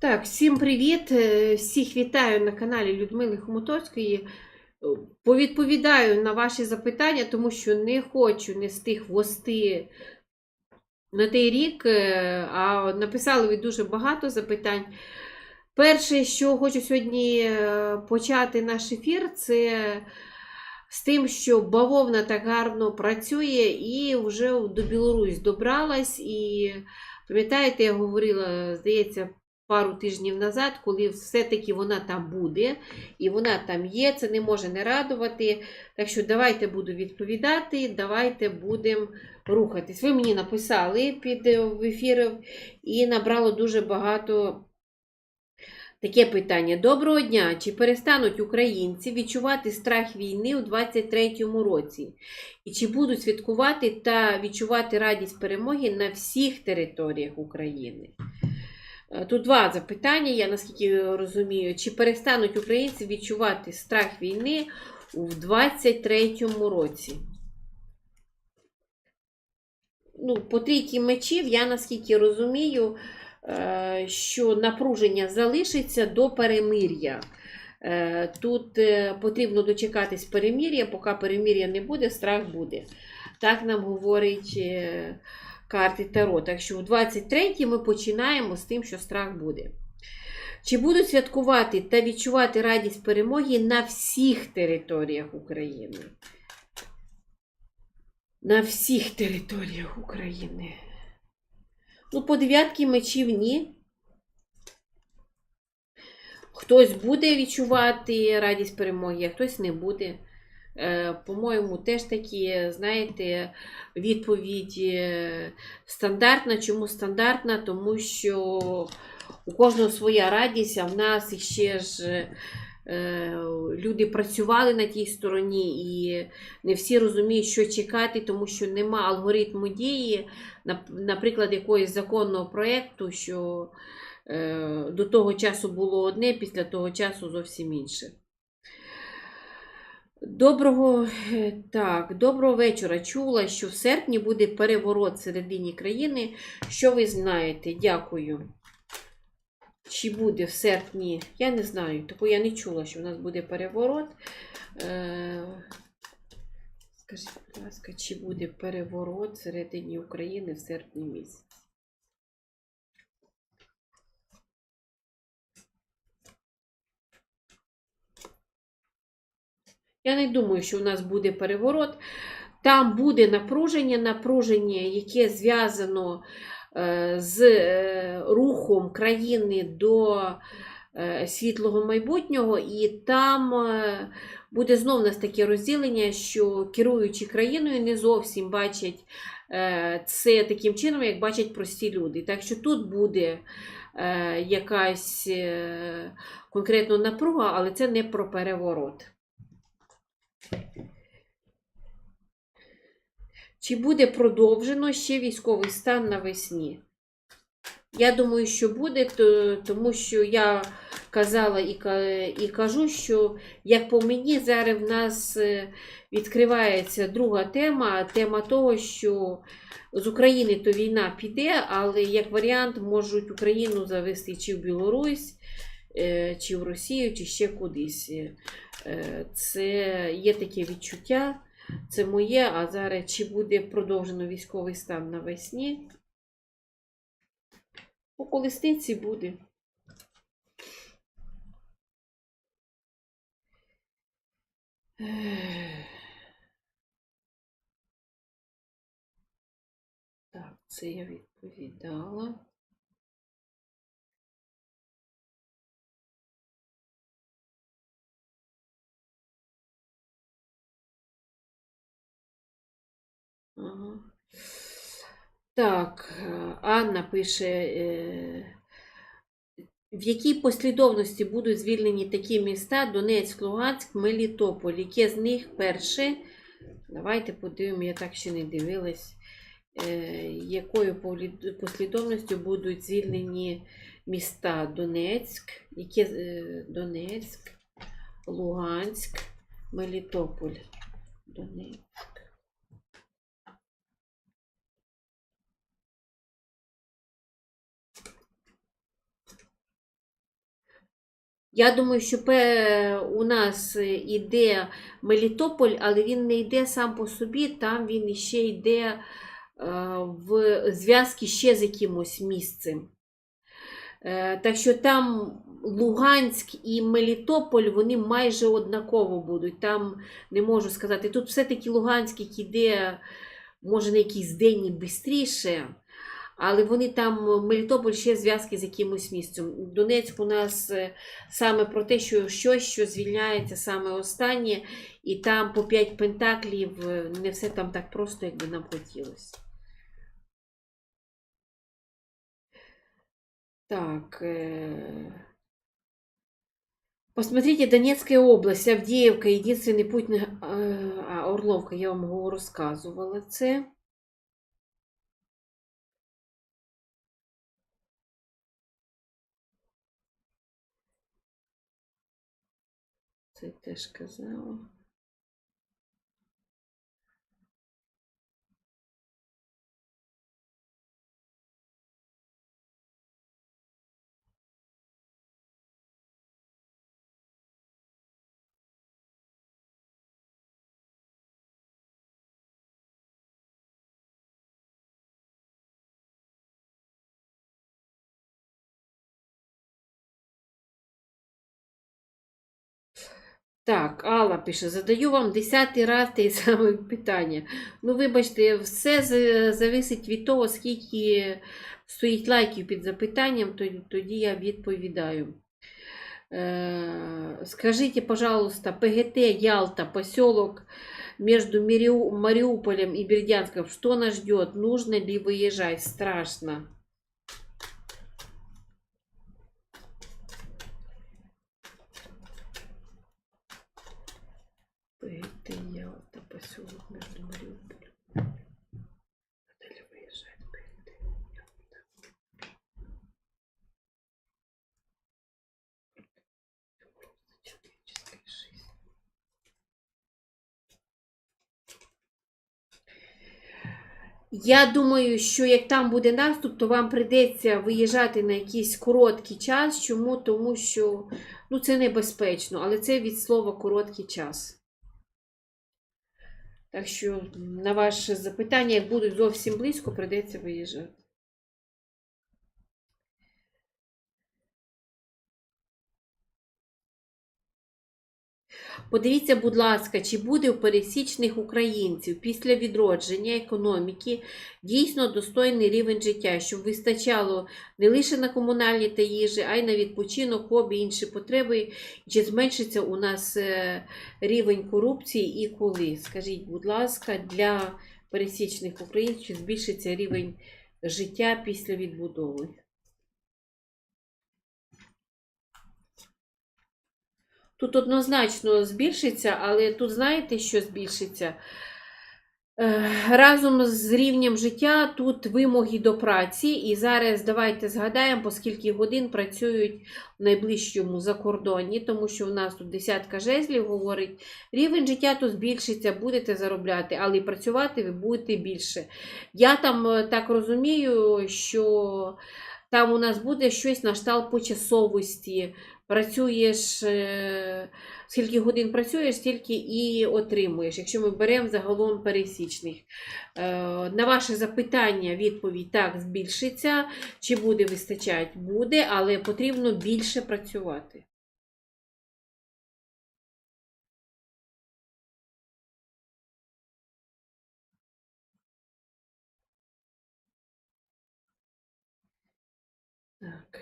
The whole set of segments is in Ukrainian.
Так, всім привіт! Всіх вітаю на каналі Людмили Хомутовської. Повідповідаю на ваші запитання, тому що не хочу нести хвости на той рік, а написали ви дуже багато запитань. Перше, що хочу сьогодні почати наш ефір, це з тим, що бавовна так гарно працює і вже до Білорусі добралась. І пам'ятаєте, я говорила, здається, пару тижнів назад, коли все-таки вона там буде, і вона там є, це не може не радувати. Так що давайте буду відповідати, давайте будемо рухатись. Ви мені написали під ефіром і набрало дуже багато таке питання. Доброго дня! Чи перестануть українці відчувати страх війни у 2023 році? І чи будуть святкувати та відчувати радість перемоги на всіх територіях України? Тут два запитання, я наскільки розумію. Чи перестануть українці відчувати страх війни у 2023 році? По трійці мечів, я наскільки розумію, що напруження залишиться до перемир'я. Тут потрібно дочекатись перемир'я, поки перемир'я не буде, страх буде. Так нам говорить карти Таро. Так що у 23-й ми починаємо з тим, що страх буде. Чи будуть святкувати та відчувати радість перемоги на всіх територіях України? На всіх територіях України. По дев'ятці мечів ні. Хтось буде відчувати радість перемоги, а хтось не буде. По-моєму, теж такі, знаєте, відповідь стандартна. Чому стандартна? Тому що у кожного своя радість, а в нас ще ж люди працювали на тій стороні і не всі розуміють, що чекати, тому що нема алгоритму дії, наприклад, якогось законного проєкту, що до того часу було одне, після того часу зовсім інше. Доброго вечора. Чула, що в серпні буде переворот всередині країни. Що ви знаєте? Дякую. Чи буде в серпні? Я не знаю. Тобто я не чула, що в нас буде переворот. Скажіть, будь ласка, чи буде переворот всередині України в серпні місяці? Я не думаю, що в нас буде переворот. Там буде напруження, яке зв'язано з рухом країни до світлого майбутнього. І там буде знов у нас таке розділення, що керуючи країною не зовсім бачать це таким чином, як бачать прості люди. Так що тут буде якась конкретна напруга, але це не про переворот. Чи буде продовжено ще військовий стан навесні? Я думаю, що буде, тому що я казала і кажу, що, як по мені, зараз в нас відкривається друга тема. Тема того, що з України то війна піде, але як варіант можуть Україну завести чи в Білорусь, чи в Росію, чи ще кудись. Це є таке відчуття. Це моє, а зараз чи буде продовжено військовий стан навесні? По колесниці буде. Так, це я відповідала. Ага. Так, Анна пише, в якій послідовності будуть звільнені такі міста: Донецьк, Луганськ, Мелітополь? Яке з них перше? Давайте подивимо, я так ще не дивилась. Якою послідовністю будуть звільнені міста: Донецьк, Донецьк, Луганськ, Мелітополь. Донецьк. Я думаю, що у нас йде Мелітополь, але він не йде сам по собі, там він ще йде в зв'язки ще з якимось місцем. Так що там Луганськ і Мелітополь, вони майже однаково будуть. Там не можу сказати. Тут все-таки Луганськ йде, може, на якийсь день швидше, але вони там, Мелітополь, ще зв'язки з якимось місцем. Донецьк у нас саме про те, що щось, що звільняється саме останнє, і там по 5 пентаклів, не все там так просто, як би нам хотілося. Так. Посмотрите, Донецкая область, Авдіївка, единственный путь на Орловка, я вам розказувала це. Це теж казала. Так, Алла пише, задаю вам 10-й раз те саме питання. Ну, вибачте, все зависить від того, скільки стоїть лайків під запитанням, тоді я відповідаю. Скажите, пожалуйста, ПГТ Ялта, поселок между Мариуполем и Бердянском, что нас ждет? Нужно ли выезжать? Страшно. ПГТ Ялта, поселок между Мариуполем. Надо ли выезжать? ПГТ Ялта. Человеческая жизнь. Я думаю, що як там буде наступ, то вам прийдеться виїжджати на якийсь короткий час. Чому? Тому що це небезпечно, але це від слова короткий час. Так що на ваше запитання, як будуть зовсім близько, прийдеться виїжджати. Подивіться, будь ласка, чи буде у пересічних українців після відродження економіки дійсно достойний рівень життя, щоб вистачало не лише на комунальні та їжі, а й на відпочинок, хобі, інші потреби. Чи зменшиться у нас рівень корупції і коли? Скажіть, будь ласка, для пересічних українців, чи збільшиться рівень життя після відбудови? Тут однозначно збільшиться, але тут знаєте, що збільшиться? Разом з рівнем життя тут вимоги до праці. І зараз давайте згадаємо, по скільки годин працюють в найближчому закордонні, тому що в нас тут 10 жезлів говорить, рівень життя тут збільшиться, будете заробляти, але і працювати ви будете більше. Я там так розумію, що там у нас буде щось на кшталт почасовості. Працюєш, скільки годин працюєш, стільки і отримуєш, якщо ми беремо загалом пересічних. На ваше запитання відповідь так, збільшиться. Чи буде вистачати? Буде, але потрібно більше працювати. Так.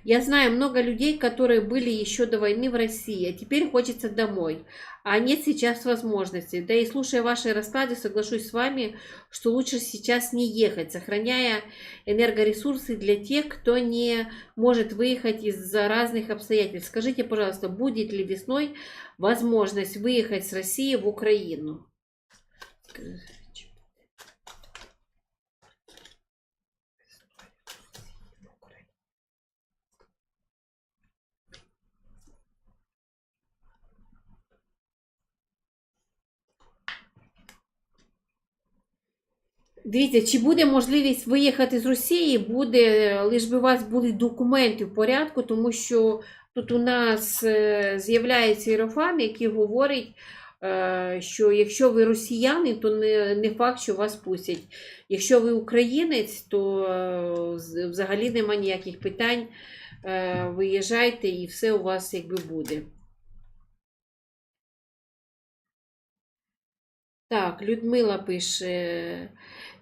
Я знаю много людей, которые были еще до войны в России, а теперь хочется домой. А нет сейчас возможности. Да и слушая ваши расклады, соглашусь с вами, что лучше сейчас не ехать, сохраняя энергоресурсы для тех, кто не может выехать из-за разных обстоятельств. Скажите, пожалуйста, будет ли весной возможность выехать с России в Украину? Дивіться, чи буде можливість виїхати з Росії, буде, лиш би у вас були документи в порядку, тому що тут у нас з'являється іерофан, який говорить, що якщо ви росіянин, то не факт, що вас пустять. Якщо ви українець, то взагалі нема ніяких питань, виїжджайте і все у вас якби буде. Так, Людмила пише.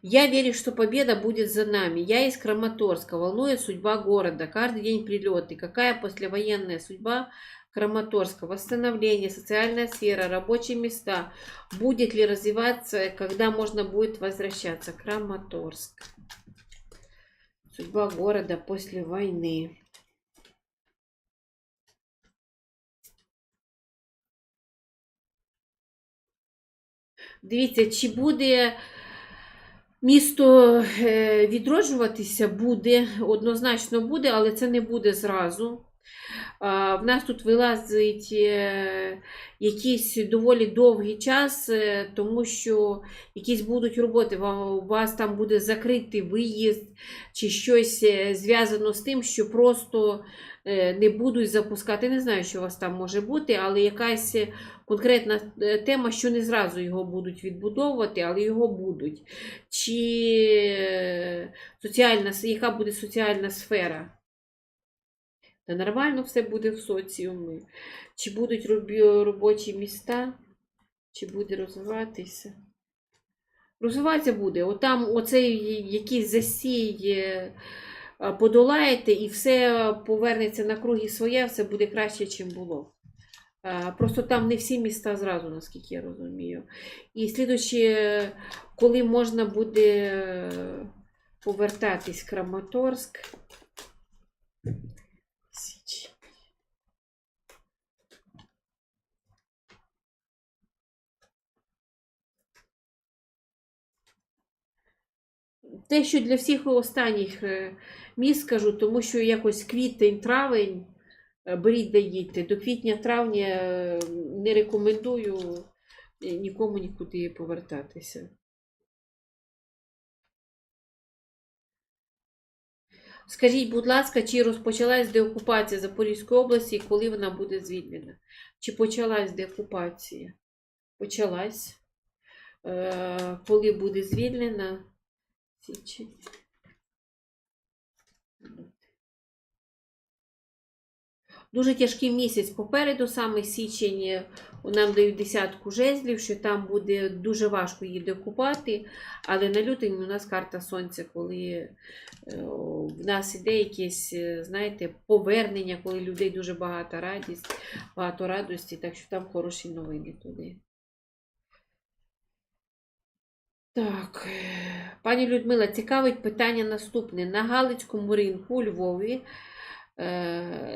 Я верю, что победа будет за нами. Я из Краматорска. Волнует судьба города. Каждый день прилеты. Какая послевоенная судьба Краматорска? Восстановление, социальная сфера, рабочие места. Будет ли развиваться, когда можно будет возвращаться? Краматорск. Судьба города после войны. Дивіться, чи буде місто відроджуватися? Буде, однозначно буде, але це не буде зразу. В нас тут вилазить якийсь доволі довгий час, тому що якісь будуть роботи, у вас там буде закритий виїзд, чи щось зв'язано з тим, що просто не будуть запускати. Не знаю, що у вас там може бути, але якась конкретна тема, що не зразу його будуть відбудовувати, але його будуть. Чи яка буде соціальна сфера? Та нормально все буде в соціумі. Чи будуть робочі міста, чи буде розвиватися? Розвиватися буде. Отам оцей якийсь засій подолаєте і все повернеться на круги своє, все буде краще, ніж було. Просто там не всі міста зразу, наскільки я розумію. І слідуючи, коли можна буде повертатись Краматорськ. Те, що для всіх останніх міст скажу, тому що якось квітень-травень беріть да їдьте. До квітня-травня не рекомендую нікому нікуди повертатися. Скажіть, будь ласка, чи розпочалась деокупація Запорізької області і коли вона буде звільнена? Чи почалась деокупація? Почалась. Коли буде звільнена? Січень. Дуже тяжкий місяць попереду, саме січень, нам дають десятку жезлів, що там буде дуже важко її деокупати, але на лютий у нас карта сонця, коли в нас іде якесь, знаєте, повернення, коли людей дуже багато радості, так що там хороші новини туди. Так, пані Людмила, цікавить питання наступне. На Галицькому ринку у Львові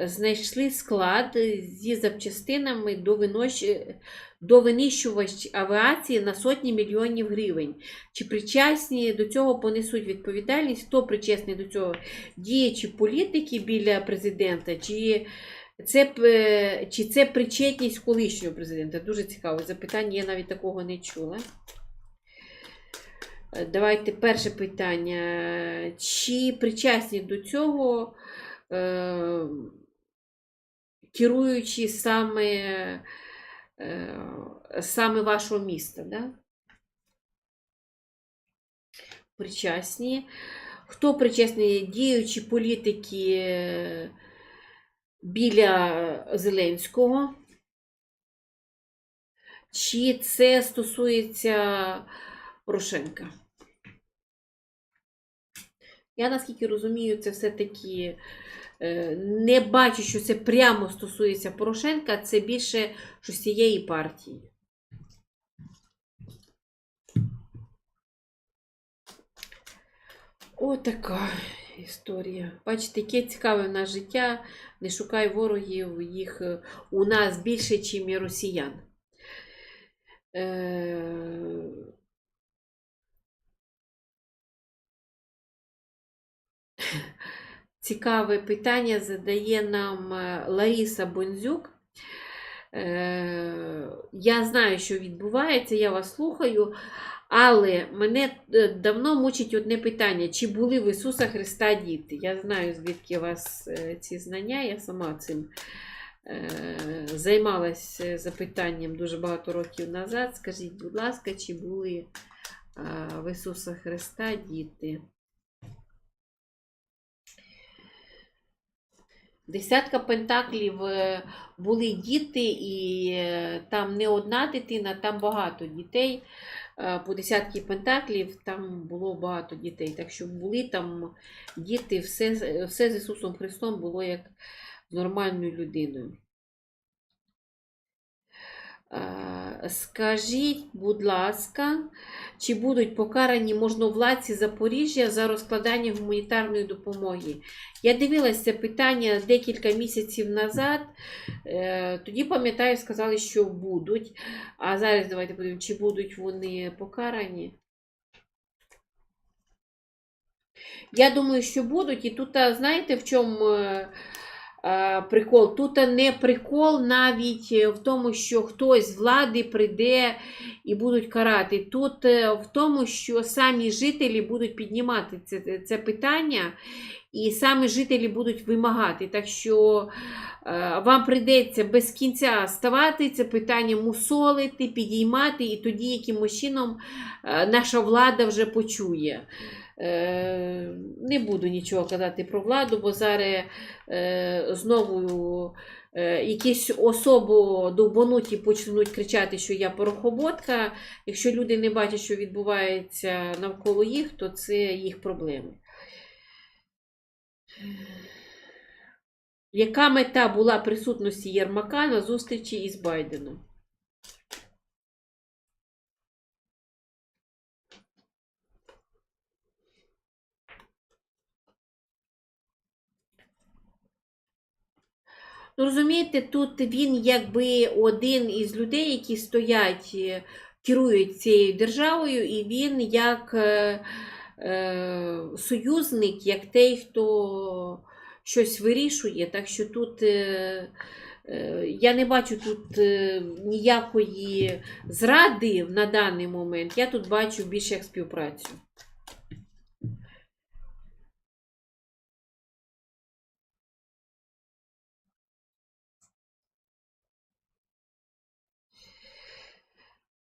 знайшли склад зі запчастинами до винищувач авіації на сотні мільйонів гривень. Чи причасні до цього понесуть відповідальність? Хто причесний до цього? Діячі політики біля президента? Чи це причетність колишнього президента? Дуже цікаве запитання, я навіть такого не чула. Давайте перше питання. Чи причасні до цього керуючи саме вашого міста, да? Причасні. Хто причесний? Діючі політики біля Зеленського? Чи це стосується Порошенка? Я, наскільки розумію, це все-таки не бачу, що це прямо стосується Порошенка, це більше щось цієї партії. Отака історія. Бачите, яке цікаве в нас життя. Не шукай ворогів, їх у нас більше, ніж і росіян. Цікаве питання задає нам Лариса Бонзюк. Я знаю, що відбувається, я вас слухаю, Але мене давно мучить одне питання, чи були в Ісуса Христа діти? Я знаю, звідки у вас ці знання, я сама цим займалася запитанням дуже багато років назад. Скажіть, будь ласка, чи були в Ісуса Христа діти? Десятка пентаклів були діти, і там не одна дитина, там багато дітей. По десятки пентаклів там було багато дітей. Так що були там діти, все з Ісусом Христом було як з нормальною людиною. Скажіть, будь ласка, чи будуть покарані можновладці Запоріжжя за розкладання гуманітарної допомоги? Я дивилася це питання декілька місяців назад. Тоді, пам'ятаю, сказали, що будуть. А зараз давайте подивимося, чи будуть вони покарані. Я думаю, що будуть. І тут, знаєте, в чому прикол? Тут не прикол навіть в тому, що хтось з влади прийде і будуть карати. Тут в тому, що самі жителі будуть піднімати це питання, і самі жителі будуть вимагати. Так що вам прийдеться без кінця ставати, це питання мусолити, підіймати, і тоді якимось чином наша влада вже почує. Не буду нічого казати про владу, бо зараз знову якісь особо довбануті почнуть кричати, що я порохоботка. Якщо люди не бачать, що відбувається навколо їх, то це їх проблеми. Яка мета була присутності Єрмака на зустрічі із Байденом? Ну, розумієте, тут він якби один із людей, які стоять, керують цією державою, і він як союзник, як той, хто щось вирішує. Так що тут я не бачу тут ніякої зради на даний момент. Я тут бачу більше як співпрацю.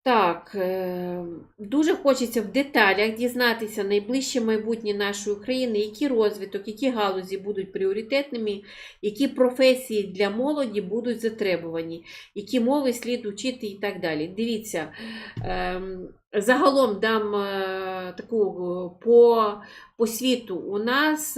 Так, дуже хочеться в деталях дізнатися найближче майбутнє нашої України, який розвиток, які галузі будуть пріоритетними, які професії для молоді будуть затребувані, які мови слід учити і так далі. Дивіться, загалом дам таку по світу. У нас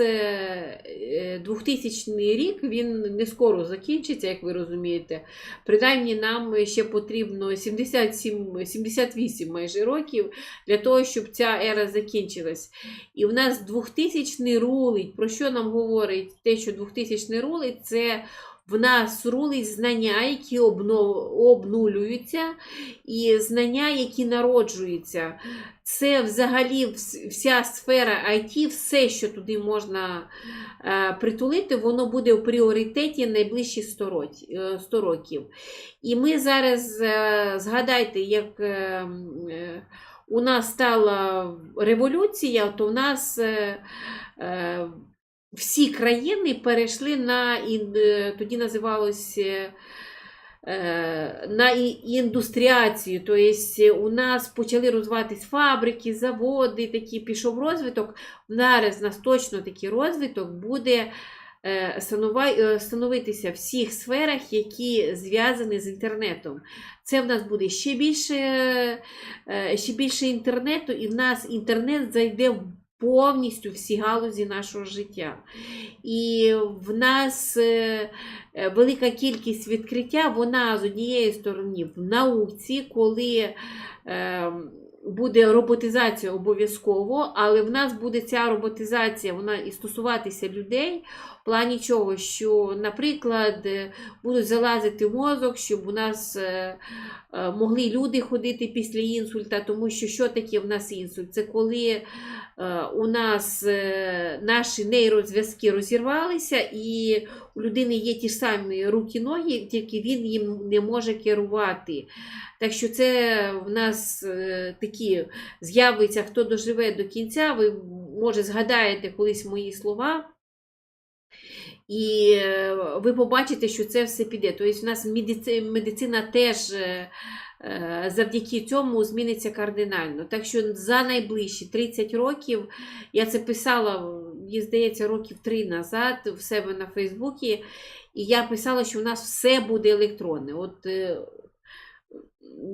2000 рік, він не скоро закінчиться, як ви розумієте. Принаймні нам ще потрібно 78 майже років для того, щоб ця ера закінчилась. І в нас 2000 рулить. Про що нам говорить те, що 2000 рулить? Це в нас рулить знання, які обнулюються, і знання, які народжуються. Це взагалі вся сфера IT, все, що туди можна притулити, воно буде в пріоритеті найближчі 100 років. І ми зараз, згадайте, як у нас стала революція, то в нас всі країни перейшли на, тоді називалось, на індустріацію. Тобто у нас почали розвиватись фабрики, заводи, такий пішов розвиток. Зараз у нас точно такий розвиток буде становитися в всіх сферах, які зв'язані з інтернетом. Це в нас буде ще більше інтернету, і в нас інтернет зайде в повністю всі галузі нашого життя. І в нас велика кількість відкриття, вона з однієї сторони в науці, коли буде роботизація обов'язково, але в нас буде ця роботизація, вона і стосуватися людей, в плані чого, що, наприклад, будуть залазити в мозок, щоб у нас могли люди ходити після інсульта, тому що таке в нас інсульт? Це коли у нас наші нейрозв'язки розірвалися, і у людини є ті ж самі руки-ноги, тільки він їм не може керувати. Так що це в нас такі з'явиться, хто доживе до кінця, ви, може, згадаєте колись мої слова, і ви побачите, що це все піде. Тобто в нас медицина теж завдяки цьому зміниться кардинально. Так що за найближчі 30 років, я це писала, мені здається, років 3 назад в себе на Фейсбуці, і я писала, що в нас все буде електронне. От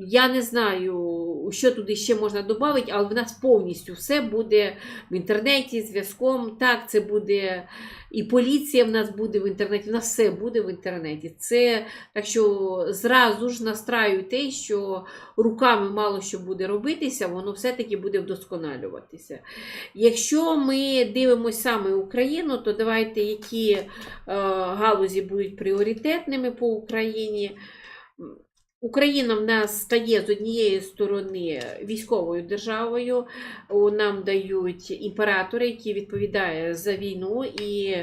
я не знаю, що туди ще можна додати, але в нас повністю все буде в інтернеті, зв'язком. Так, це буде і поліція в нас буде в інтернеті, в нас все буде в інтернеті. Це, так що зразу ж настраю те, що руками мало що буде робитися, воно все-таки буде вдосконалюватися. Якщо ми дивимося саме Україну, то давайте, які галузі будуть пріоритетними по Україні. Україна в нас стає з однієї сторони військовою державою, нам дають імператори, які відповідають за війну, і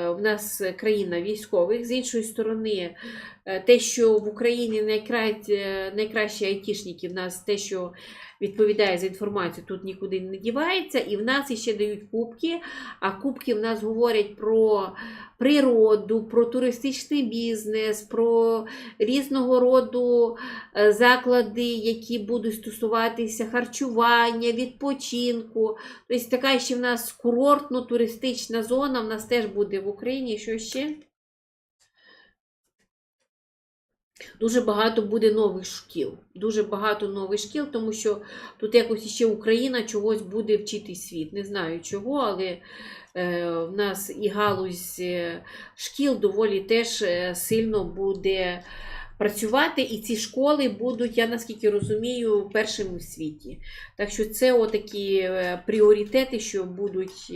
в нас країна військових. З іншої сторони, те, що в Україні найкращі айтішники, в нас те, що відповідає за інформацію, тут нікуди не дівається, і в нас ще дають кубки, а кубки в нас говорять про природу, про туристичний бізнес, про різного роду заклади, які будуть стосуватися харчування, відпочинку. Тобто така ще в нас курортно-туристична зона, в нас теж буде в Україні. Що ще? Дуже багато буде нових шкіл. Дуже багато нових шкіл, тому що тут якось ще Україна чогось буде вчити світ. Не знаю чого, але в нас і галузь шкіл доволі теж сильно буде працювати. І ці школи будуть, я наскільки розумію, першими в світі. Так що це отакі пріоритети, що будуть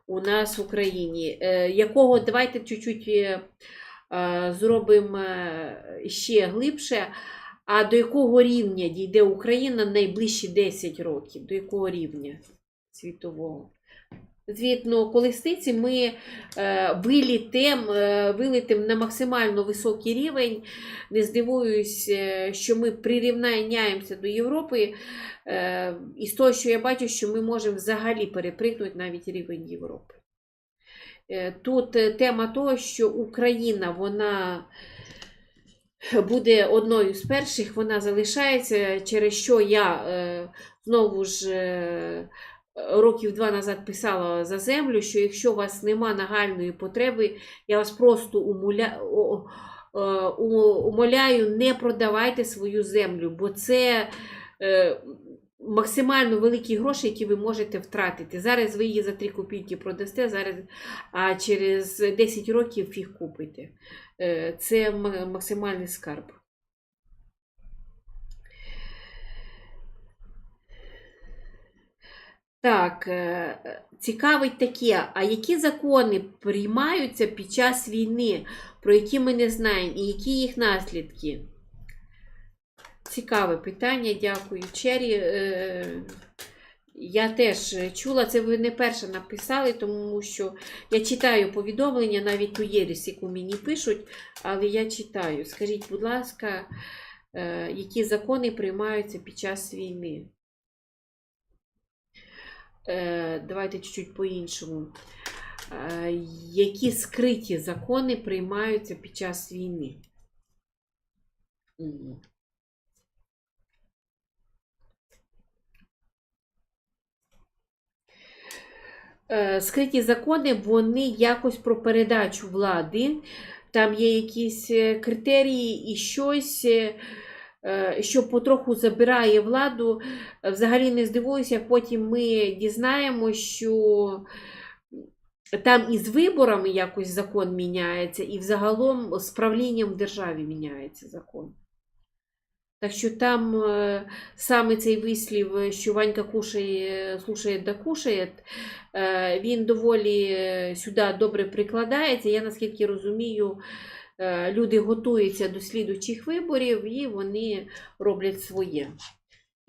у нас в Україні. Якого, давайте чуть-чуть зробимо ще глибше, а до якого рівня дійде Україна найближчі 10 років? До якого рівня світового? Звідно, колесниці ми вилетимо на максимально високий рівень. Не здивуюсь, що ми прирівняємося до Європи. І з того, що я бачу, що ми можемо взагалі перепригнути навіть рівень Європи. Тут тема того, що Україна, вона буде одною з перших, вона залишається, через що я знову ж років 2 назад писала за землю, що якщо у вас нема нагальної потреби, я вас просто умоляю, не продавайте свою землю, бо це максимально великі гроші, які ви можете втратити. Зараз ви її за 3 копійки продасте, зараз, а через 10 років фіг купите. Це максимальний скарб. Так, цікавить таке, а які закони приймаються під час війни, про які ми не знаємо, і які їх наслідки? Цікаве питання, дякую. Чері, я теж чула, це ви не перше написали, тому що я читаю повідомлення, навіть ту єресь, яку мені пишуть, але я читаю. Скажіть, будь ласка, які закони приймаються під час війни? Давайте чуть-чуть по-іншому. Які скриті закони приймаються під час війни? Скриті закони, вони якось про передачу влади. Там є якісь критерії і щось, що потроху забирає владу. Взагалі не здивуюся, як потім ми дізнаємося, що там і з виборами якось закон міняється, і взагалом з правлінням в державі міняється закон. Так що там саме цей вислів, що Ванька кушає, слушає да кушає, він доволі сюди добре прикладається. Я, наскільки розумію, люди готуються до слідуючих виборів і вони роблять своє.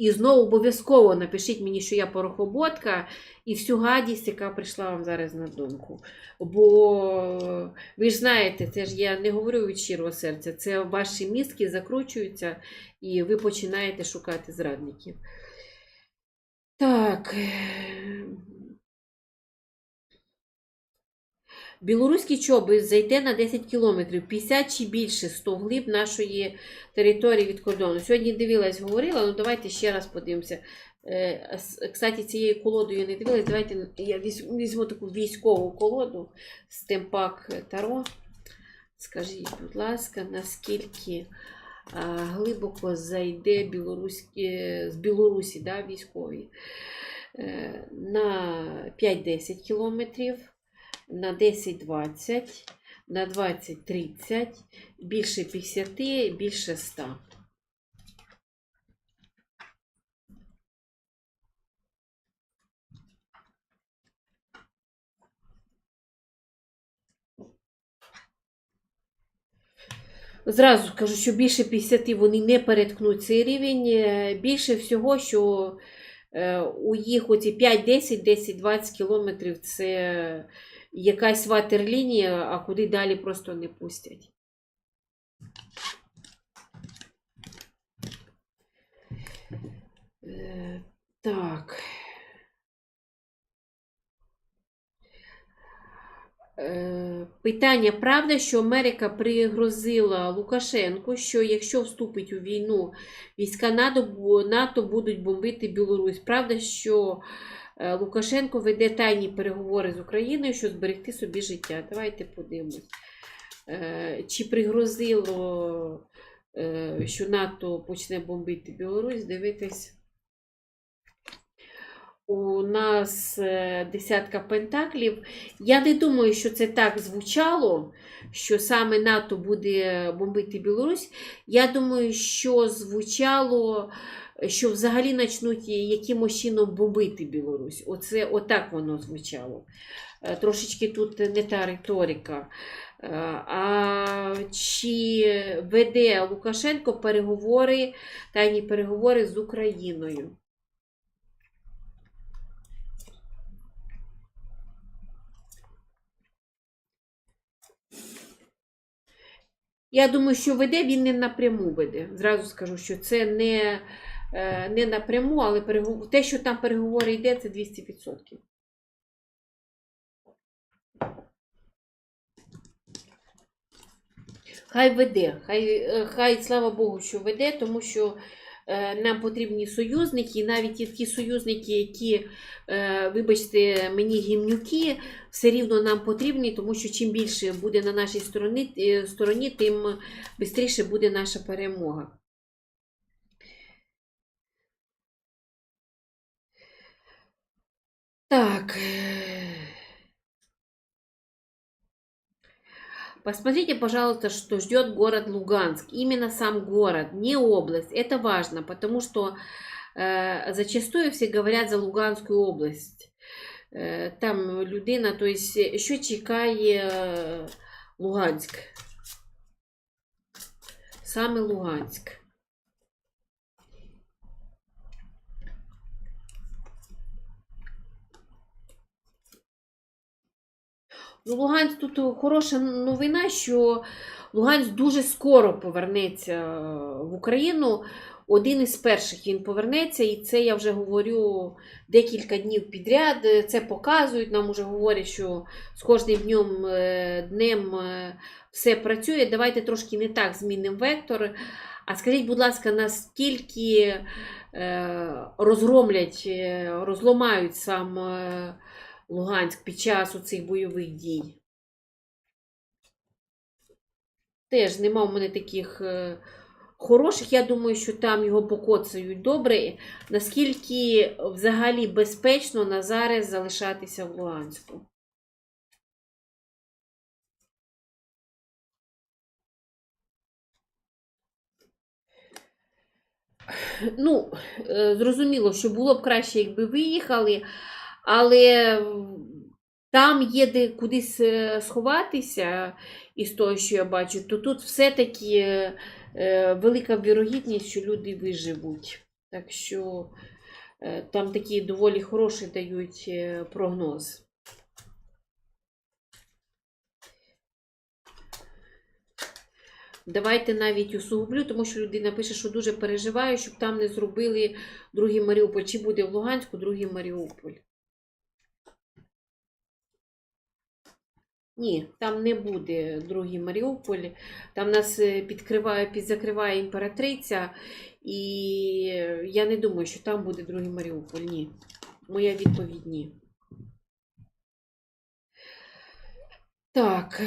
І знову обов'язково напишіть мені, що я порохоботка, і всю гадість, яка прийшла вам зараз на думку. Бо ви ж знаєте, це ж я не говорю від щирого серця, це ваші мізки закручуються, і ви починаєте шукати зрадників. Так. Білоруський чобіт зайде на 10 кілометрів, 50 чи більше 100 глиб нашої території від кордону. Сьогодні дивилась, говорила, ну давайте ще раз подивимося. Кстати, цією колодою я не дивилась, давайте я візьму таку військову колоду з Темпак Таро. Скажіть, будь ласка, наскільки глибоко зайде з Білорусі, да, військові? На 5-10 кілометрів. На 10-20, на 20-30, більше 50, більше 100. Зразу кажу, що більше 50 вони не переткнуть цей рівень. Більше всього, що у їх оці 5-10, 10-20 кілометрів це якась ватерлінія, а куди далі просто не пустять. Так. Питання: правда, що Америка пригрозила Лукашенку, що якщо вступить у війну війська НАТО будуть бомбити Білорусь? Правда, що Лукашенко веде тайні переговори з Україною, щоб зберегти собі життя? Давайте подивимось. Чи пригрозило, що НАТО почне бомбити Білорусь? Дивитесь. У нас десятка пентаклів. Я не думаю, що це так звучало, що саме НАТО буде бомбити Білорусь. Я думаю, що звучало, що взагалі почнуть якимось чином бомбити Білорусь. Отак воно звучало. Трошечки тут не та риторика. А чи веде Лукашенко тайні переговори з Україною? Я думаю, що веде, він не напряму веде. Зразу скажу, що це не напряму, але те, що там переговори йде, це 200%. Хай веде, хай слава Богу, що веде, тому що нам потрібні союзники, і навіть ті союзники, які, вибачте, мені гімнюки, все рівно нам потрібні, тому що чим більше буде на нашій стороні, тим швидше буде наша перемога. Так. Посмотрите, пожалуйста, что ждет город Луганск. Именно сам город, не область. Это важно, потому что зачастую все говорят за Луганскую область. Там людина, то есть, що чекає Луганськ? Саме Луганськ. Луганськ, тут хороша новина, що Луганськ дуже скоро повернеться в Україну. Один із перших він повернеться, і це я вже говорю декілька днів підряд. Це показують, нам вже говорять, що з кожним днем все працює. Давайте трошки не так змінимо вектор. А скажіть, будь ласка, наскільки розламають сам Луганськ під час оцих бойових дій? Теж нема в мене таких хороших. Я думаю, що там його покоцають добре. Наскільки взагалі безпечно на зараз залишатися в Луганську? Ну, зрозуміло, що було б краще, якби виїхали, але там є де кудись сховатися, із того, що я бачу, то тут все-таки велика вірогідність, що люди виживуть. Так що там такі доволі хороші дають прогноз. Давайте навіть усугублю, тому що людина пише, що дуже переживає, щоб там не зробили другий Маріуполь. Чи буде в Луганську другий Маріуполь? Ні, там не буде другий Маріуполь. Там нас підзакриває імператриця. І я не думаю, що там буде другий Маріуполь. Ні. Моя відповідь ні. Так,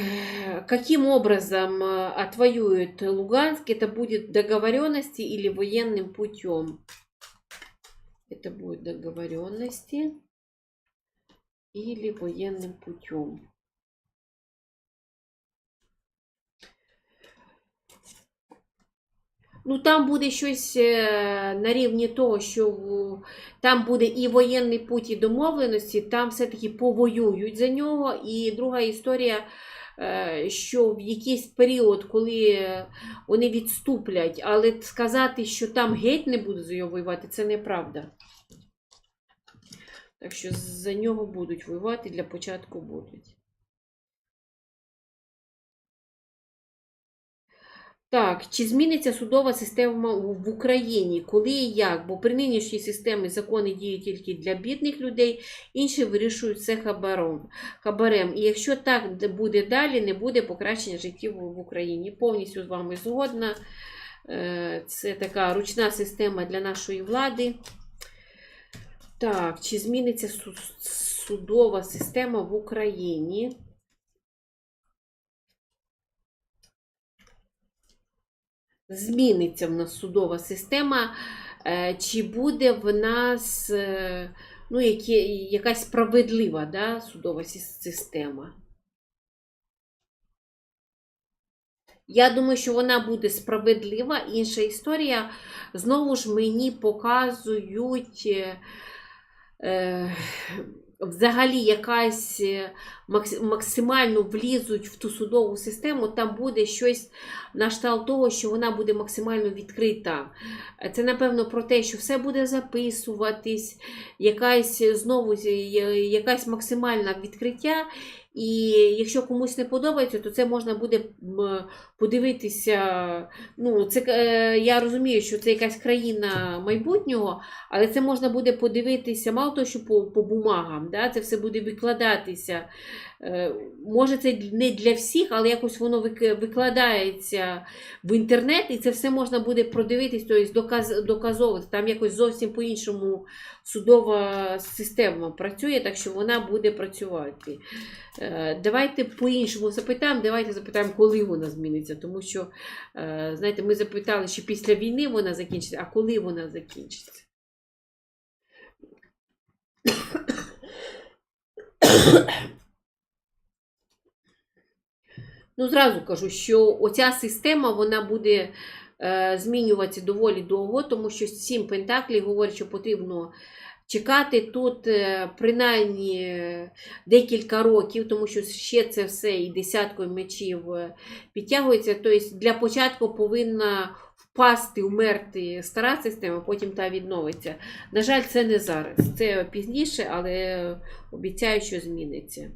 каким образом отвоюет Луганск? Это будет договоренности или военным путем? Это будет договоренности или военным путем. Ну, там буде щось на рівні того, що там буде і воєнний путь, і домовленості, там все-таки повоюють за нього. І друга історія, що в якийсь період, коли вони відступлять, але сказати, що там геть не буде за його воювати, це неправда. Так що за нього будуть воювати, для початку будуть. Так, чи зміниться судова система в Україні? Коли і як? Бо при нинішній системі закони діють тільки для бідних людей, інші вирішують це хабарем. І якщо так буде далі, не буде покращення життя в Україні. Повністю з вами згодна. Це така ручна система для нашої влади. Так, чи зміниться судова система в Україні? Зміниться в нас судова система, чи буде в нас ну, якась справедлива, да, судова система. Я думаю, що вона буде справедлива. Інша історія, знову ж мені показують взагалі якась максимально влізуть в ту судову систему, там буде щось на кшталт того, що вона буде максимально відкрита. Це, напевно, про те, що все буде записуватись, якась максимальна відкриття. І якщо комусь не подобається, то це можна буде подивитися. Ну, це, я розумію, що це якась країна майбутнього, але це можна буде подивитися, мало того, що по бумагам, да, це все буде викладатися. Може, це не для всіх, але якось воно викладається в інтернет, і це все можна буде продивитись, тобто доказовувати. Там якось зовсім по-іншому судова система працює, так що вона буде працювати. Давайте по-іншому запитаємо, давайте запитаємо, коли вона зміниться. Тому що, знаєте, ми запитали, що після війни вона закінчиться, а коли вона закінчиться? Ну, зразу кажу, що оця система, вона буде змінюватися доволі довго, тому що 7 пентаклів говорять, що потрібно чекати тут принаймні декілька років, тому що ще це все і десяткою мечів підтягується. Тобто для початку повинна впасти, умерти стара система, потім та відновиться. На жаль, це не зараз. Це пізніше, але обіцяю, що зміниться.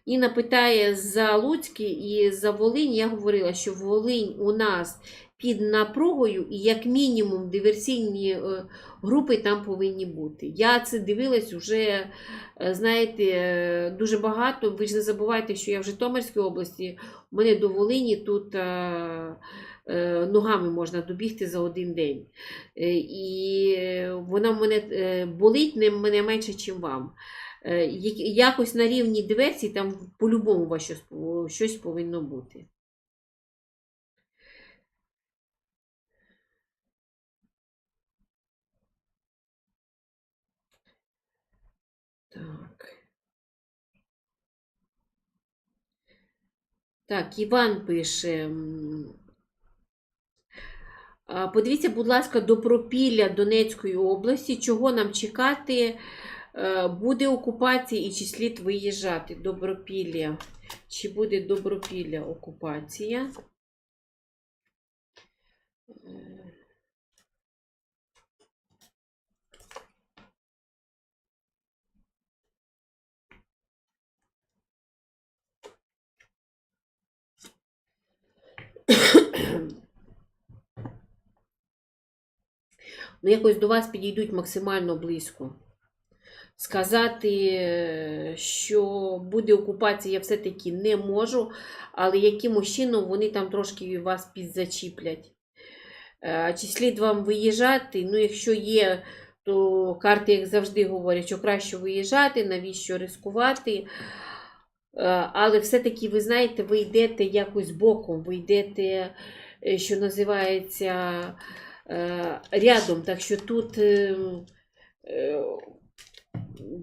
Інна питає за Луцьк і за Волинь. Я говорила, що Волинь у нас під напругою і як мінімум диверсійні групи там повинні бути. Я це дивилась вже, знаєте, дуже багато. Ви ж не забувайте, що я в Житомирській області, у мене до Волині тут ногами можна добігти за один день. І вона в мене болить не менше, ніж вам. Якось на рівні диверсії там по-любому у вас щось повинно бути. Так, Іван пише. Подивіться, будь ласка, Добропілля Донецької області, чого нам чекати, буде окупація і чи слід виїжджати? Добропілля. Чи буде Добропілля окупація? Ну, якось до вас підійдуть максимально близько. Сказати, що буде окупація, я все-таки не можу, але якимось чином вони там трошки вас підзачіплять. Чи слід вам виїжджати? Ну, якщо є, то карти, як завжди, говорять, що краще виїжджати, навіщо ризикувати. Але все-таки, ви знаєте, ви йдете якось боком, ви йдете, що називається, рядом. Так що тут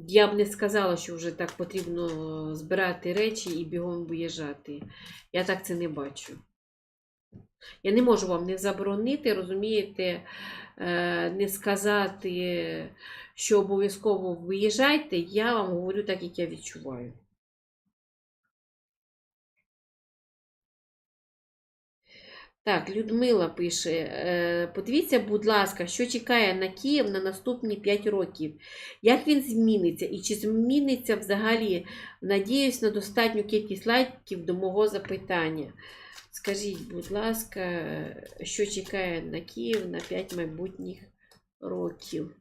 я б не сказала, що вже так потрібно збирати речі і бігом виїжджати. Я так це не бачу. Я не можу вам не заборонити, розумієте, не сказати, що обов'язково виїжджайте. Я вам говорю так, як я відчуваю. Так, Людмила пише, подивіться, будь ласка, що чекає на Київ на наступні 5 років. Як він зміниться і чи зміниться взагалі, надіюсь, на достатню кількість лайків до мого запитання. Скажіть, будь ласка, що чекає на Київ на 5 майбутніх років?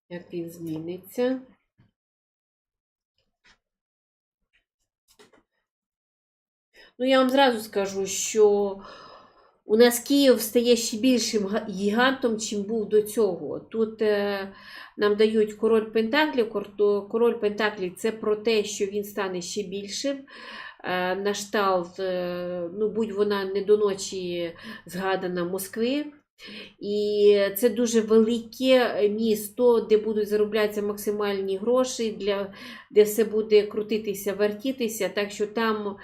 Як він зміниться? Ну, я вам зразу скажу, що у нас Київ стає ще більшим гігантом, чим був до цього. Тут нам дають король Пентаклів. Король Пентаклів – це про те, що він стане ще більшим. На кшталт, ну, будь вона не до ночі згадана Москви. І це дуже велике місто, де будуть зароблятися максимальні гроші, де все буде крутитися, вертітися. Так що там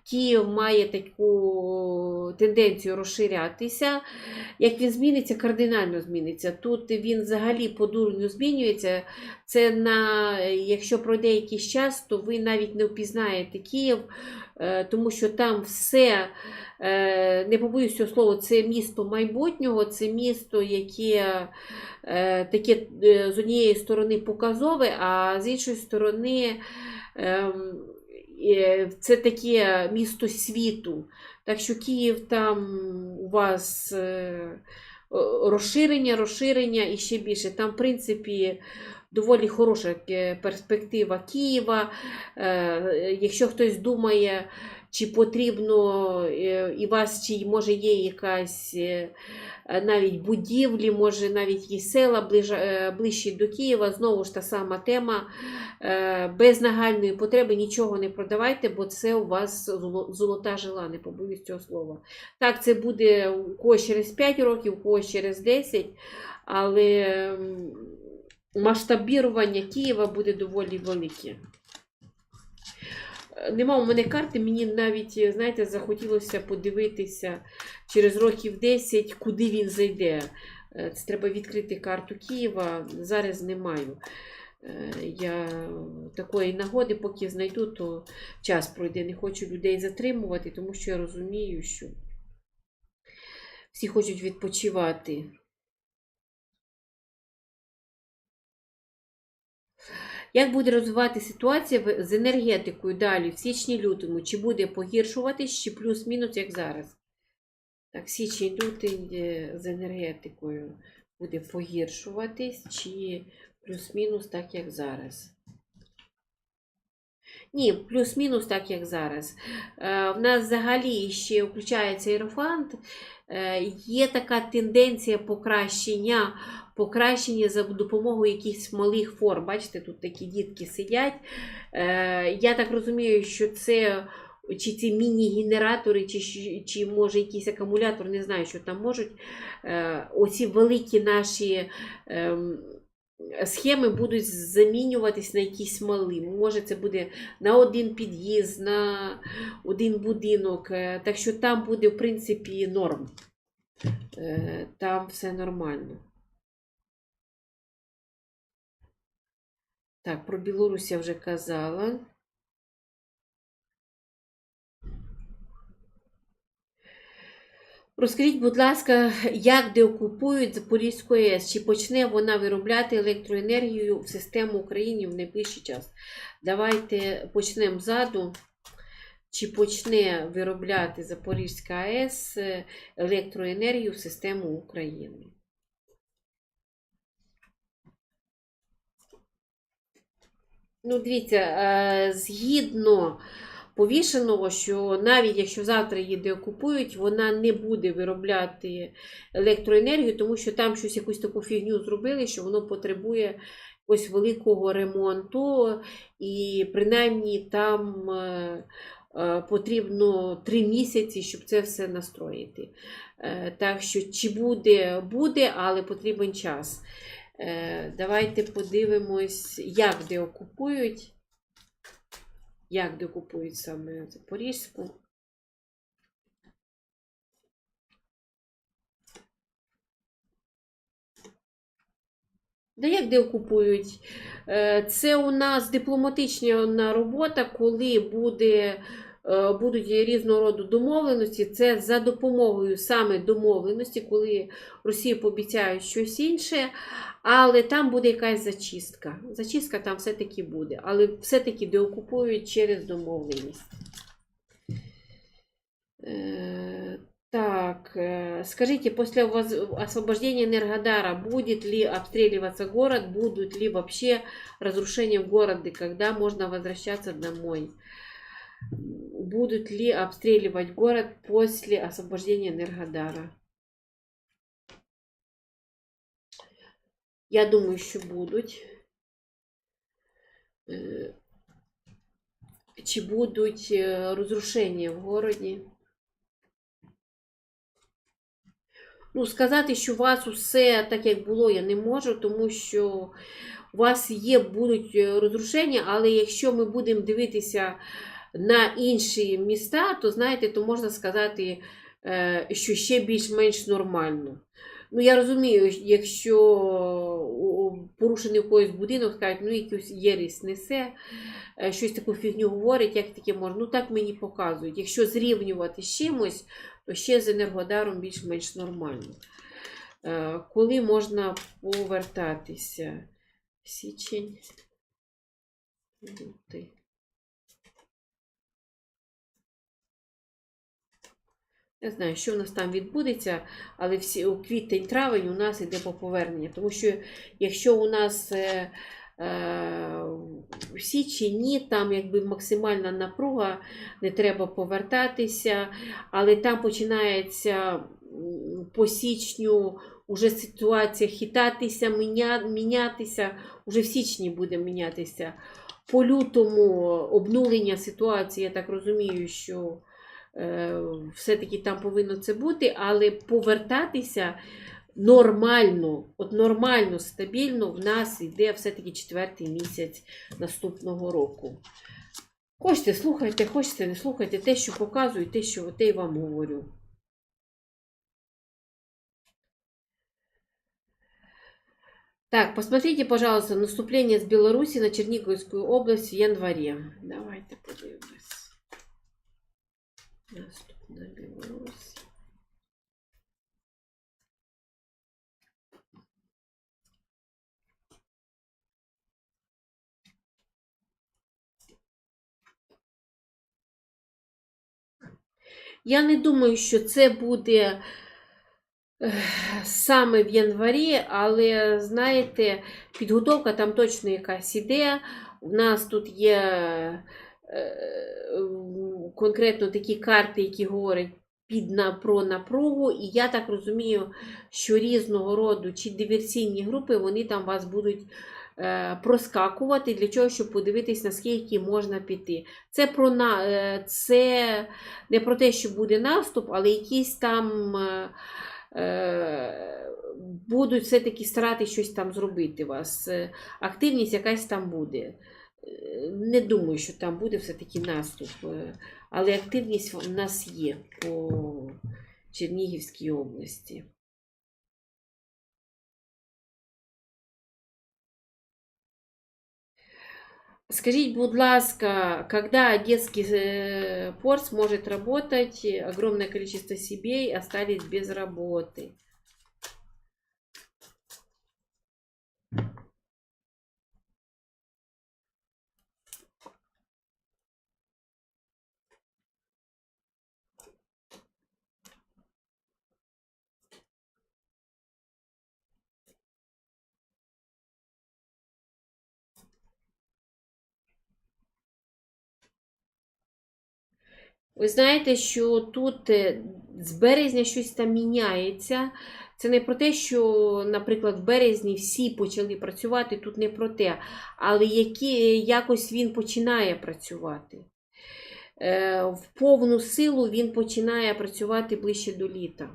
Київ має таку тенденцію розширятися. Як він зміниться, кардинально зміниться. Тут він взагалі по дурню змінюється. Це якщо пройде якийсь час, то ви навіть не впізнаєте Київ, тому що там все, не побоюсь цього слова, це місто майбутнього, це місто, яке таке з однієї сторони показове, а з іншої сторони це таке місто світу. Так що Київ там у вас розширення і ще більше. Там, в принципі, доволі хороша перспектива Києва. Якщо хтось думає, чи потрібно і вас, чи може є якась навіть будівлі, може навіть є села ближчі до Києва, знову ж та сама тема. Без нагальної потреби нічого не продавайте, бо це у вас золота жила, не побоюсь цього слова. Так, це буде у когось через 5 років, у когось через 10, але масштабірування Києва буде доволі велике. Нема у мене карти, мені навіть, знаєте, захотілося подивитися через років 10, куди він зайде. Це треба відкрити карту Києва, зараз не маю. Я такої нагоди, поки знайду, то час пройде. Не хочу людей затримувати, тому що я розумію, що всі хочуть відпочивати. Як буде розвиватися ситуація з енергетикою далі в січні-лютому? Чи буде погіршуватись, чи плюс-мінус, як зараз? Так, січень-лютий з енергетикою буде погіршуватись, чи плюс-мінус, так, як зараз? Ні, плюс-мінус, так, як зараз. В нас взагалі ще включається Єрофант. Є така тенденція покращення за допомогою якихось малих форм. Бачите, тут такі дітки сидять. Я так розумію, що це чи ці міні-генератори, чи може якийсь акумулятор, не знаю, що там можуть. Оці великі наші схеми будуть замінюватись на якісь малі. Може, це буде на один під'їзд, на один будинок. Так що там буде, в принципі, норм. Там все нормально. Так, про Білорусь я вже казала. Розкажіть, будь ласка, як деокупують Запорізьку АЕС? Чи почне вона виробляти електроенергію в систему України в найближчий час? Давайте почнемо ззаду. Чи почне виробляти Запорізька АЕС електроенергію в систему України? Ну, дивіться, згідно повішеного, що навіть якщо завтра її деокупують, вона не буде виробляти електроенергію, тому що там щось якусь таку фігню зробили, що воно потребує якогось великого ремонту, і принаймні там потрібно 3 місяці, щоб це все настроїти. Так що, чи буде, буде, але потрібен час. Давайте подивимось, як деокупують. Як деокупують саме Запорізьку. Да як деокупують? Це у нас дипломатична робота, коли будуть різного роду домовленості. Це за допомогою саме домовленості, коли Росія пообіцяє щось інше, але там буде якась зачистка. Зачистка там все-таки буде, але все-таки деокупують через домовленість. Так, скажите, после освобождения Энергодара будет ли обстреливаться город, будут ли вообще разрушения в городе, когда можно возвращаться домой? Будут ли обстреливать город после освобождения Энергодара? Я думаю, що будуть. Чи будуть розрушення в городі? Ну, сказати, що у вас усе так, як було, я не можу, тому що у вас будуть розрушення, але якщо ми будемо дивитися на інші міста, то, знаєте, то можна сказати, що ще більш-менш нормально. Ну, я розумію, якщо порушений якийсь будинок, скажуть, ну, якусь єресь несе, щось таку фігню говорить, як таке можна. Ну, так мені показують. Якщо зрівнювати з чимось, то ще з Енергодаром більш-менш нормально. Коли можна повертатися? Січень, лютий. Не знаю, що в нас там відбудеться, але у квітень-травень у нас йде по поверненню. Тому що якщо у нас в січні, там якби максимальна напруга, не треба повертатися, але там починається по січню уже ситуація хитатися, мінятися, уже в січні буде мінятися. По лютому обнулення ситуації, я так розумію, що все-таки там повинно це бути, але повертатися нормально, от нормально, стабільно в нас йде все-таки 4-й місяць наступного року. Хочете, слухайте, хочете, не слухайте, те, що показую, те, що те й вам говорю. Так, посмотрите, пожалуйста, наступление с Беларуси на Черниговскую область в январе. Давайте подивимось. Наступ на Беларусь. Я не думаю, що це буде саме в январі, але, знаєте, підготовка там точно якась іде. У нас тут є конкретно такі карти, які говорять про напругу, і я так розумію, що різного роду чи диверсійні групи, вони там вас будуть проскакувати для чого, щоб подивитись, наскільки можна піти. Це не про те, що буде наступ, але якісь там будуть все-таки старатися щось там зробити у вас. Активність якась там буде. Не думаю, що там буде все-таки наступ, але активність у нас є по Чернігівській області. Скажіть, будь ласка, когда Одесский порт сможет работать? Огромное количество семей остались без работы. Ви знаєте, що тут з березня щось там міняється. Це не про те, що, наприклад, в березні всі почали працювати, тут не про те, але якось він починає працювати. В повну силу він починає працювати ближче до літа.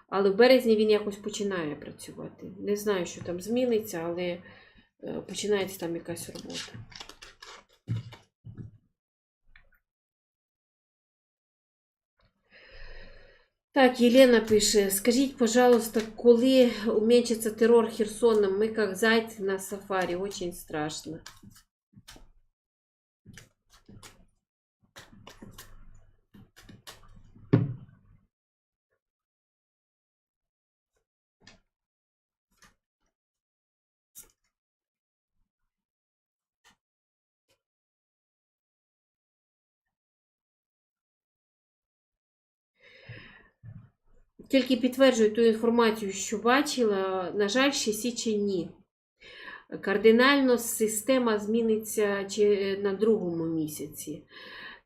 Але в березні він якось починає працювати. Не знаю, що там зміниться, але починається там якась робота. Так, Елена пише, скажіть, пожалуйста, коли уменьшится террор Херсоном? Мы как зайцы на сафари, очень страшно. Тільки підтверджую ту інформацію, що бачила, на жаль, ще січень ні. Кардинально система зміниться на другому місяці.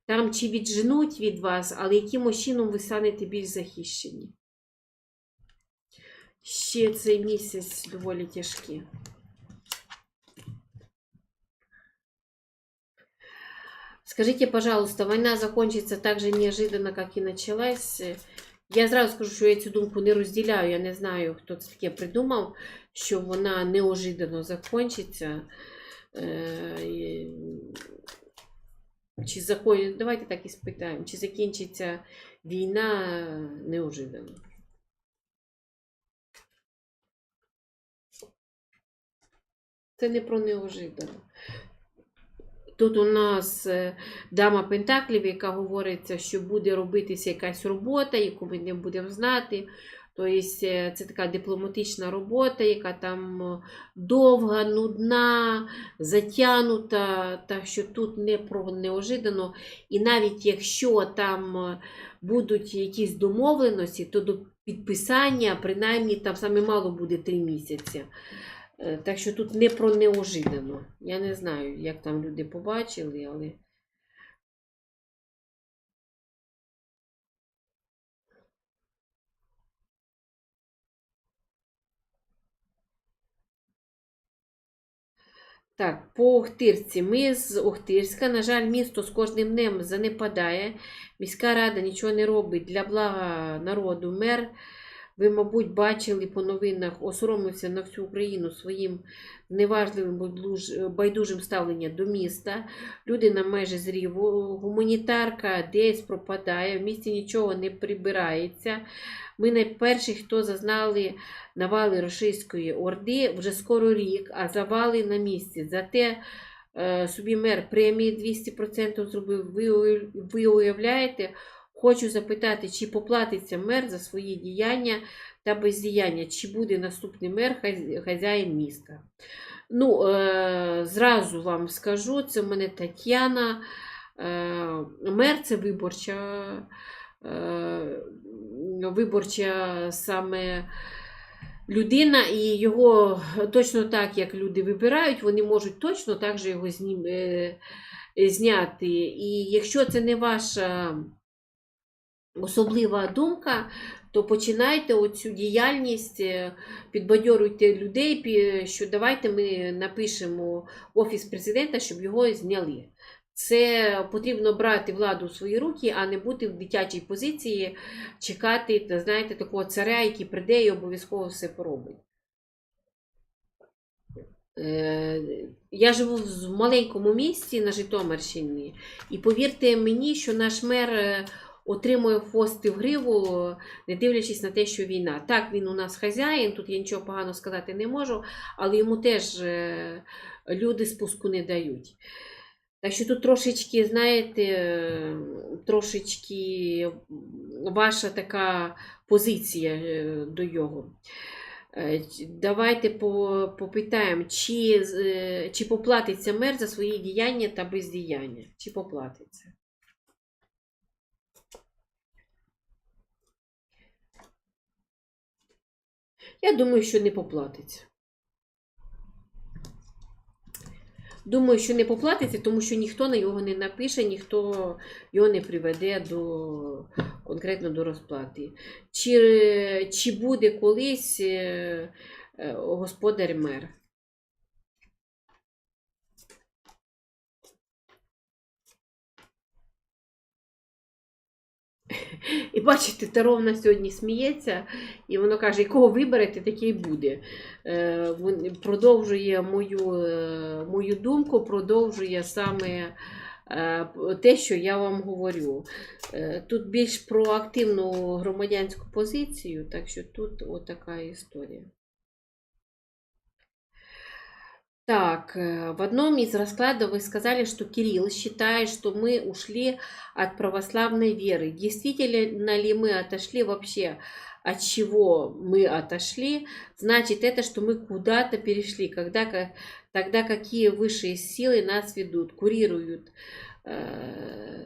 Там чи відженуть від вас, але якимось чином ви станете більш захищені. Ще цей місяць доволі тяжкий. Скажите, пожалуйста, война закончится так же неожиданно, как и началась? Я зразу скажу, що я цю думку не розділяю. Я не знаю, хто це таке придумав, що вона неожиданно закінчиться. Давайте так і спитаємо, чи закінчиться війна неожиданно. Це не про неожиданно. Тут у нас дама Пентаклів, яка говориться, що буде робитися якась робота, яку ми не будемо знати. Тобто це така дипломатична робота, яка там довга, нудна, затягнута, так що тут не про неожиданно. І навіть якщо там будуть якісь домовленості, то до підписання принаймні там саме мало буде 3 місяці. Так що тут не про неожиданно. Я не знаю, як там люди побачили, але... Так, по Охтирці. Ми з Охтирська. На жаль, місто з кожним днем занепадає. Міська рада нічого не робить для блага народу. Мер, ви, мабуть, бачили по новинах, осоромився на всю Україну своїм неважливим, байдужим ставленням до міста. Люди на межі зріву. Гуманітарка десь пропадає, в місті нічого не прибирається. Ми найперші, хто зазнали навали російської орди, вже скоро рік, а завали на місці. Зате собі мер премії 200% зробив. Ви уявляєте? Хочу запитати, чи поплатиться мер за свої діяння та бездіяння, чи буде наступний мер хазяїн міста. Ну, зразу вам скажу, це в мене Тетяна. Мер – це виборча саме людина, і його точно так, як люди вибирають, вони можуть точно так же його зняти. І якщо це не ваша особлива думка, то починайте оцю діяльність, підбадьорюйте людей, що давайте ми напишемо в Офіс президента, щоб його зняли. Це потрібно брати владу в свої руки, а не бути в дитячій позиції, чекати, знаєте, такого царя, який прийде і обов'язково все поробить. Я живу в маленькому місті на Житомирщині, і повірте мені, що наш мер отримує хвости в гриву, не дивлячись на те, що війна. Так, він у нас хазяїн, тут я нічого поганого сказати не можу, але йому теж люди спуску не дають. Так що тут трошечки, знаєте, трошечки ваша така позиція до його. Давайте попитаємо, чи поплатиться мер за свої діяння та бездіяння. Чи поплатиться? Я думаю, що не поплатиться. Думаю, що не поплатиться, тому що ніхто на його не напише, ніхто його не приведе конкретно до розплати. Чи буде колись господар-мер? І бачите, Таро в нас сьогодні сміється, і воно каже, якого виберете, такий буде. Продовжує мою думку, продовжує саме те, що я вам говорю. Тут більш про активну громадянську позицію, так що тут отака історія. Так, в одном из раскладов вы сказали, что Кирилл считает, что мы ушли от православной веры. Действительно ли мы отошли вообще? От чего мы отошли? Значит, это, что мы куда-то перешли. Тогда какие высшие силы нас ведут, курируют?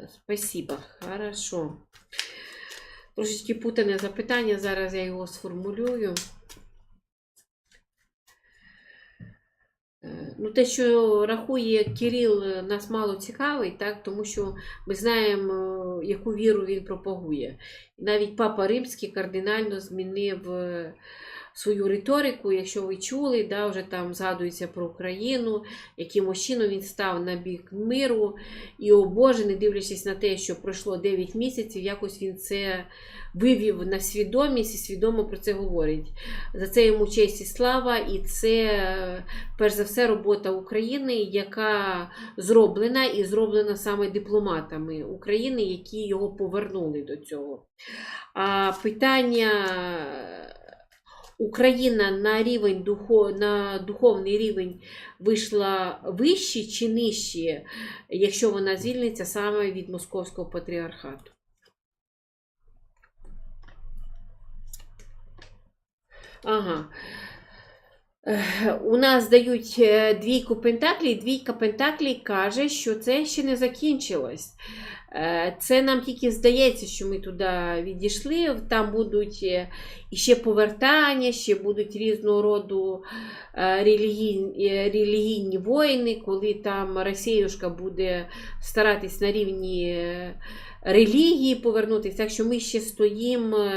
Спасибо. Хорошо. Трошечки путане запитання, зараз я його сформулюю. Ну, те, що рахує Кирил, нас мало цікавить, так? Тому що ми знаємо, яку віру він пропагує. Навіть Папа Римський кардинально змінив свою риторику, якщо ви чули, да, вже там згадується про Україну, яким чином він став на бік миру. І, о Боже, не дивлячись на те, що пройшло 9 місяців, якось він це вивів на свідомість і свідомо про це говорить. За це йому честь і слава, і це, перш за все, робота України, яка зроблена саме дипломатами України, які його повернули до цього. А питання Україна на духовний рівень вийшла вище чи нижче, якщо вона звільниться саме від Московського патріархату? Ага. У нас дають двійку пентаклей. Двійка пентаклей каже, що це ще не закінчилось. Це нам тільки здається, що ми туди відійшли. Там будуть іще повертання, ще будуть різного роду релігійні воїни, коли там Росіюшка буде старатись на рівні релігії повернутися. Так що ми ще стоїмо,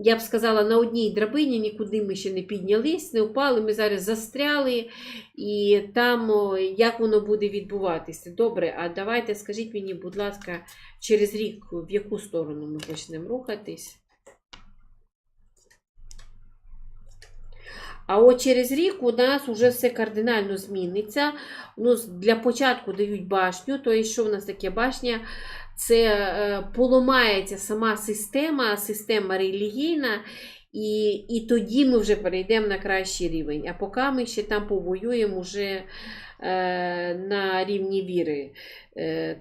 я б сказала, на одній драбині, нікуди ми ще не піднялись, не впали, ми зараз застряли, і там як воно буде відбуватися. Добре, а давайте скажіть мені, будь ласка, через рік, в яку сторону ми почнемо рухатись? А от через рік у нас вже все кардинально зміниться. Ну, для початку дають башню, то що в нас таке башня? Це поламається сама система релігійна, і тоді ми вже перейдемо на кращий рівень. А поки ми ще там повоюємо вже на рівні віри.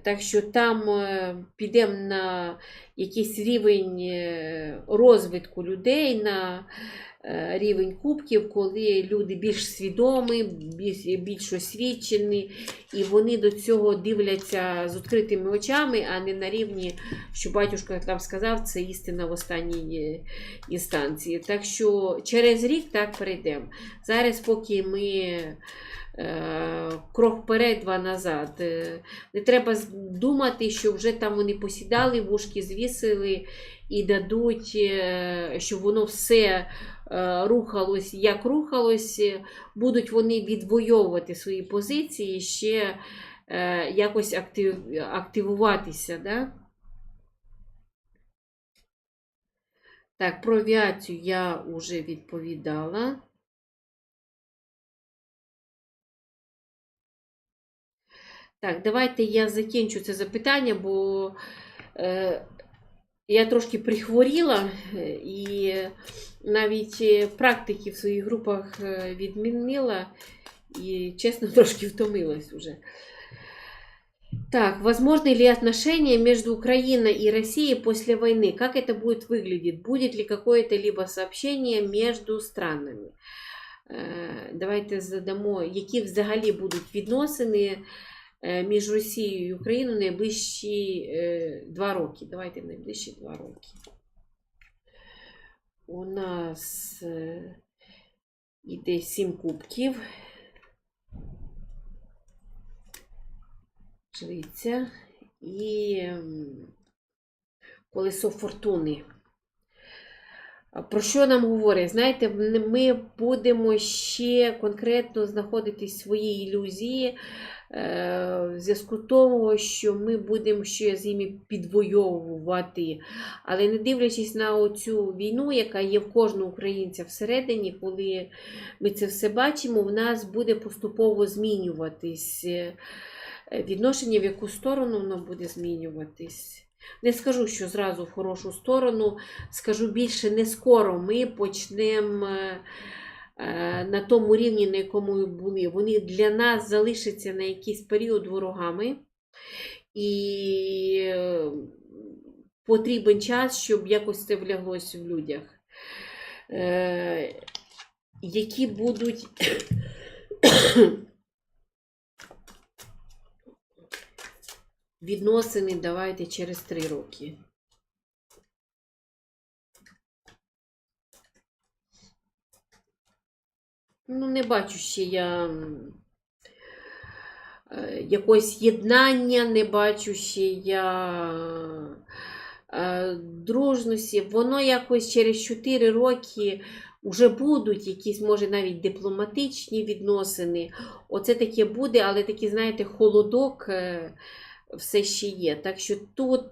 Так що там підемо на якийсь рівень розвитку людей, на рівень кубків, коли люди більш свідомі, більш освічені, і вони до цього дивляться з відкритими очами, а не на рівні, що батюшка там сказав, це істина в останній інстанції. Так що через рік так перейдемо. Зараз поки ми крок вперед, два назад. Не треба думати, що вже там вони посідали, вушки звісили і дадуть, щоб воно все рухалось, як рухалось. Будуть вони відвоювати свої позиції, ще якось активуватися. Да? Так, про авіацію я вже відповідала. Так, давайте я закінчу це запитання, бо я трошки прихворіла і навіть практики в своїх групах відмінила. І, чесно, трошки втомилась уже. Так, возможны ли отношения между Украиной и Россией после войны? Как это будет выглядеть? Будет ли какое-то либо сообщение между странами? Давайте задамо, які взагалі будуть відносини між Росією і Україною найближчі 2 роки. Давайте найближчі 2 роки. У нас йде 7 кубків. Жриця і колесо фортуни. Про що нам говорить? Знаєте, ми будемо ще конкретно знаходитись в своїй ілюзії, в зв'язку з того, що ми будемо ще з ними підвойовувати. Але не дивлячись на оцю війну, яка є в кожного українця всередині, коли ми це все бачимо, в нас буде поступово змінюватись відношення, в яку сторону воно буде змінюватись. Не скажу, що зразу в хорошу сторону, скажу більше, не скоро ми почнемо на тому рівні, на якому ми були. Вони для нас залишаться на якийсь період ворогами. І потрібен час, щоб якось це вляглося в людях. Які будуть відносини, давайте, через 3 роки. Ну, не бачу ще я якогось єднання, не бачу ще я дружності. Воно якось через 4 роки вже будуть якісь, може, навіть дипломатичні відносини. Оце таке буде, але такий, знаєте, холодок все ще є. Так що тут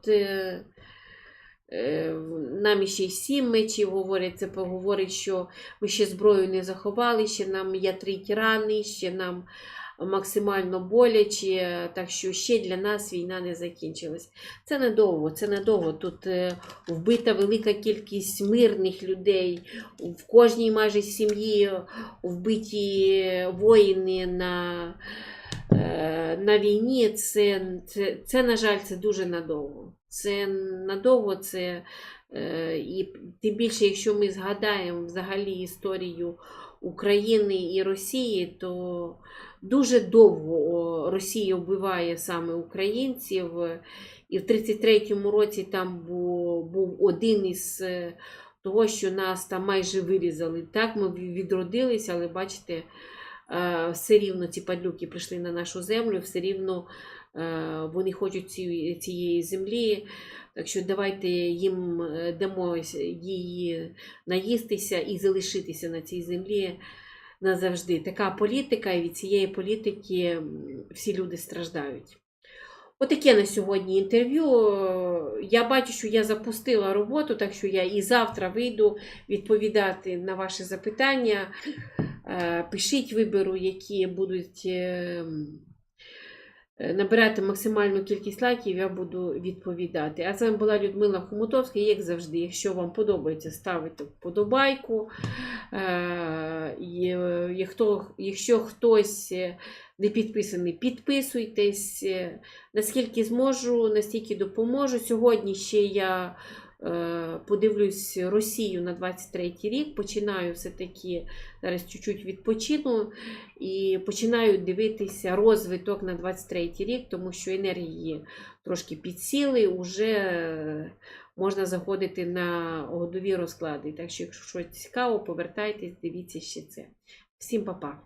нам ще й 7 мечів говорять, це поговорить, що ми ще зброю не заховали, ще нам ятрить рани, ще нам максимально боляче, так що ще для нас війна не закінчилась. Це недовго, це недовго. Тут вбита велика кількість мирних людей, в кожній майже сім'ї вбиті воїни на війні. Це, на жаль, це дуже надовго. Це надовго, це і тим більше, якщо ми згадаємо взагалі історію України і Росії, то дуже довго Росія вбиває саме українців. І в 33-му році там був один із того, що нас там майже вирізали. Так, ми відродилися, але бачите, все рівно ці падлюки прийшли на нашу землю, все рівно вони хочуть цієї землі. Так що давайте їм дамо її наїстися і залишитися на цій землі назавжди. Така політика, і від цієї політики всі люди страждають. Отаке на сьогодні інтерв'ю. Я бачу, що я запустила роботу, так що я і завтра вийду відповідати на ваші запитання. Пишіть, виберу, які будуть набирати максимальну кількість лайків, я буду відповідати. А з вами була Людмила Хомутовська, як завжди. Якщо вам подобається, ставте вподобайку. Якщо хтось не підписаний, підписуйтесь. Наскільки зможу, настільки допоможу. Сьогодні ще я подивлюсь Росію на 23-й рік, починаю все-таки, зараз чуть-чуть відпочину, і починаю дивитися розвиток на 23-й рік, тому що енергії трошки підсіли, вже можна заходити на годові розклади. Так що, якщо щось цікаво, повертайтесь, дивіться ще це. Всім па-па!